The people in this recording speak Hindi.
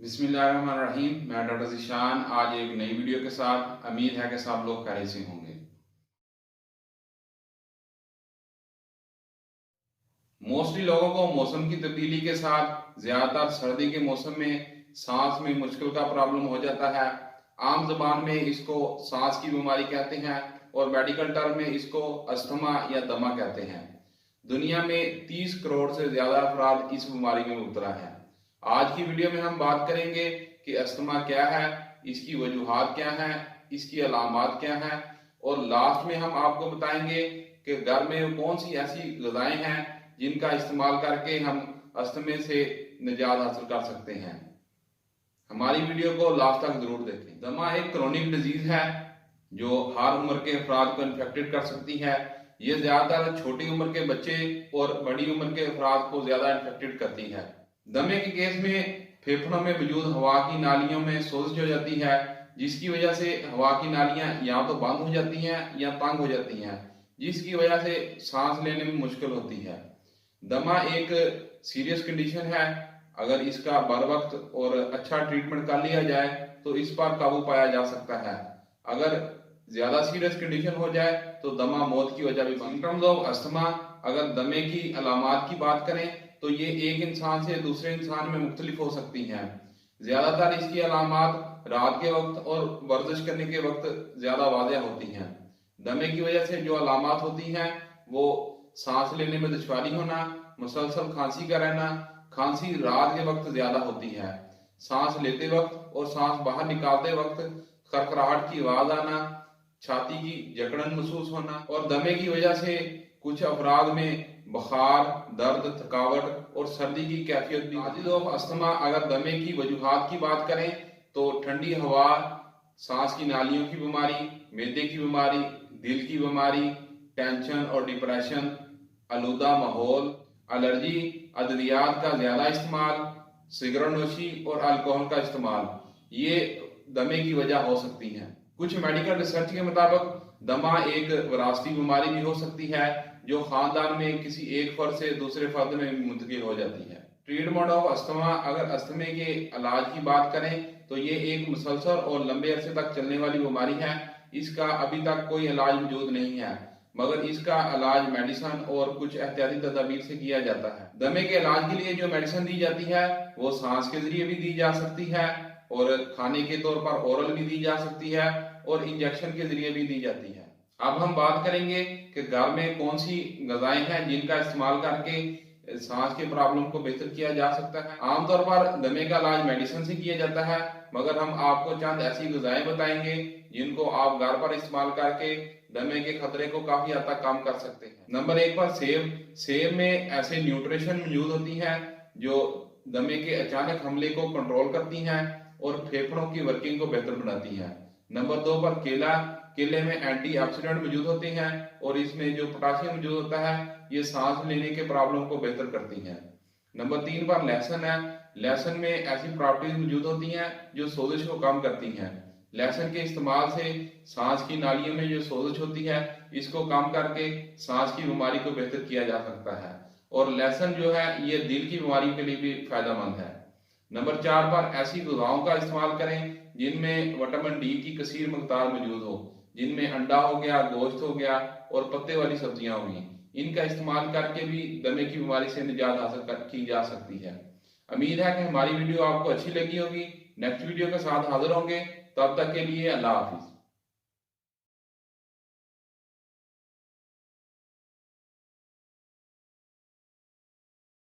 बिस्मिल्लाहिर्रहमानिर्रहीम। मैं डॉक्टर ज़ीशान आज एक नई वीडियो के साथ। उम्मीद है कि सब लोग खैरियत से होंगे। मोस्टली लोगों को मौसम की तब्दीली के साथ ज़्यादातर सर्दी के मौसम में सांस में मुश्किल का प्रॉब्लम हो जाता है। आम जबान में इसको सांस की बीमारी कहते हैं और मेडिकल टर्म में इसको अस्थमा या दमा कहते हैं। दुनिया में 30 करोड़ से ज़्यादा अफराद इस बीमारी में मुब्तला हैं। आज की वीडियो में हम बात करेंगे कि अस्थमा क्या है, इसकी वजूहात क्या हैं, इसकी अलामात क्या हैं और लास्ट में हम आपको बताएंगे कि घर में कौन सी ऐसी ग़िज़ाएं हैं जिनका इस्तेमाल करके हम अस्थमे से निजात हासिल कर सकते हैं। हमारी वीडियो को लास्ट तक जरूर देखें। दमा एक क्रोनिक डिजीज है जो हर उम्र के अफराद को इन्फेक्टेड कर सकती है। ये ज्यादातर छोटी उम्र के बच्चे और बड़ी उम्र के अफराद को ज्यादा इन्फेक्टेड करती है। दमे के केस में फेफड़ों में मौजूद हवा की नालियों में सोजिश हो जाती है, जिसकी वजह से हवा की नालियां या तो बंद हो जाती हैं या तंग हो जाती हैं, जिसकी वजह से सांस लेने में मुश्किल होती है। दमा एक सीरियस कंडीशन है। अगर इसका बर वक्त और अच्छा ट्रीटमेंट कर लिया जाए तो इस पर काबू पाया जा सकता है। अगर ज्यादा सीरियस कंडीशन हो जाए तो दमा मौत की वजह भी। सिम्टम्स ऑफ अस्थमा, अगर दमे की अलामात की बात करें तो ये एक इंसान से दूसरे इंसान में मुख्तलिफ हो सकती हैं। ज्यादातर इसकी अलामात रात के वक्त और वर्जिश करने के वक्त ज्यादा वाज़ेह होती हैं। दमे की वजह से जो अलामात होती हैं वो सांस लेने में दुश्वारी होना, मुसलसल खांसी का रहना, खांसी रात के वक्त ज्यादा होती है, सांस लेते वक्त और सांस बाहर निकालते वक्त खरखराहट की आवाज आना, छाती की जकड़न महसूस होना और दमे की वजह से कुछ अफराद में बुखार, दर्द, थकावट और सर्दी की कैफियत भी। काज़िज़ ऑफ अस्थमा, अगर दमे की वजूहात की बात करें तो ठंडी हवा, सांस की नालियों की बीमारी, मैदे की बीमारी, दिल की बीमारी, टेंशन और डिप्रेशन, आलूदा माहौल, एलर्जी, अद्वियात का ज्यादा इस्तेमाल, सिगरेट नोशी और अल्कोहल का इस्तेमाल, ये दमे की वजह हो सकती हैं। कुछ मेडिकल रिसर्च के मुताबिक दमा एक विरासती बीमारी भी हो सकती है जो खानदान में किसी एक फर्द से दूसरे फर्द में मुंतकिल हो जाती है। ट्रीटमेंट ऑफ अस्थमा, अगर अस्थमे के इलाज की बात करें तो ये एक मुसलसल और लंबे अरसे तक चलने वाली बीमारी है। इसका अभी तक कोई इलाज मौजूद नहीं है, मगर इसका इलाज मेडिसिन और कुछ एहतियाती तदाबीर से किया जाता है। दमे के इलाज के लिए जो मेडिसिन दी जाती है वो सांस के जरिए भी दी जा सकती है और खाने के तौर पर ओरल भी दी जा सकती है और इंजेक्शन के जरिए भी दी जाती है। अब हम बात करेंगे कि घर में कौन सी ग़िज़ाएं हैं जिनका इस्तेमाल करके सांस के प्रॉब्लम को बेहतर किया जा सकता है। आमतौर पर दमे का इलाज मेडिसिन से किया जाता है, मगर हम आपको चंद ऐसी ग़िज़ाएं बताएंगे जिनको आप घर पर इस्तेमाल करके दमे के खतरे को काफी हद तक कम कर सकते हैं। नंबर 1 पर सेब में ऐसे न्यूट्रिशन मौजूद होती हैं जो दमे के अचानक हमले को कंट्रोल करती हैं और फेफड़ों की वर्किंग को बेहतर बनाती हैं। नंबर 2 पर केले में एंटीऑक्सीडेंट मौजूद होते हैं और इसमें जो पोटाशियम मौजूद होता है ये सांस लेने के प्रॉब्लम को बेहतर करती हैं। नंबर 3 पर लहसुन है। लहसुन में ऐसी प्रॉपर्टीज मौजूद होती हैं जो सोजिश को कम करती हैं। लहसुन के इस्तेमाल से सांस की नालियों में जो सोजिश होती है इसको कम करके सांस की बीमारी को बेहतर किया जा सकता है और लहसुन जो है ये दिल की बीमारी के लिए भी फायदेमंद है। नंबर 4 पर ऐसी ग़िज़ाओं का इस्तेमाल करें जिनमें विटामिन डी की कसीर मकदार मौजूद हो, जिनमें अंडा हो गया, गोश्त हो गया और पत्ते वाली सब्जियां हुई। इनका इस्तेमाल करके भी दमे की बीमारी से निजात हासिल की जा सकती है। उम्मीद है कि हमारी वीडियो आपको अच्छी लगी होगी। नेक्स्ट वीडियो के साथ हाजिर होंगे, तब तक के लिए अल्लाह हाफिज।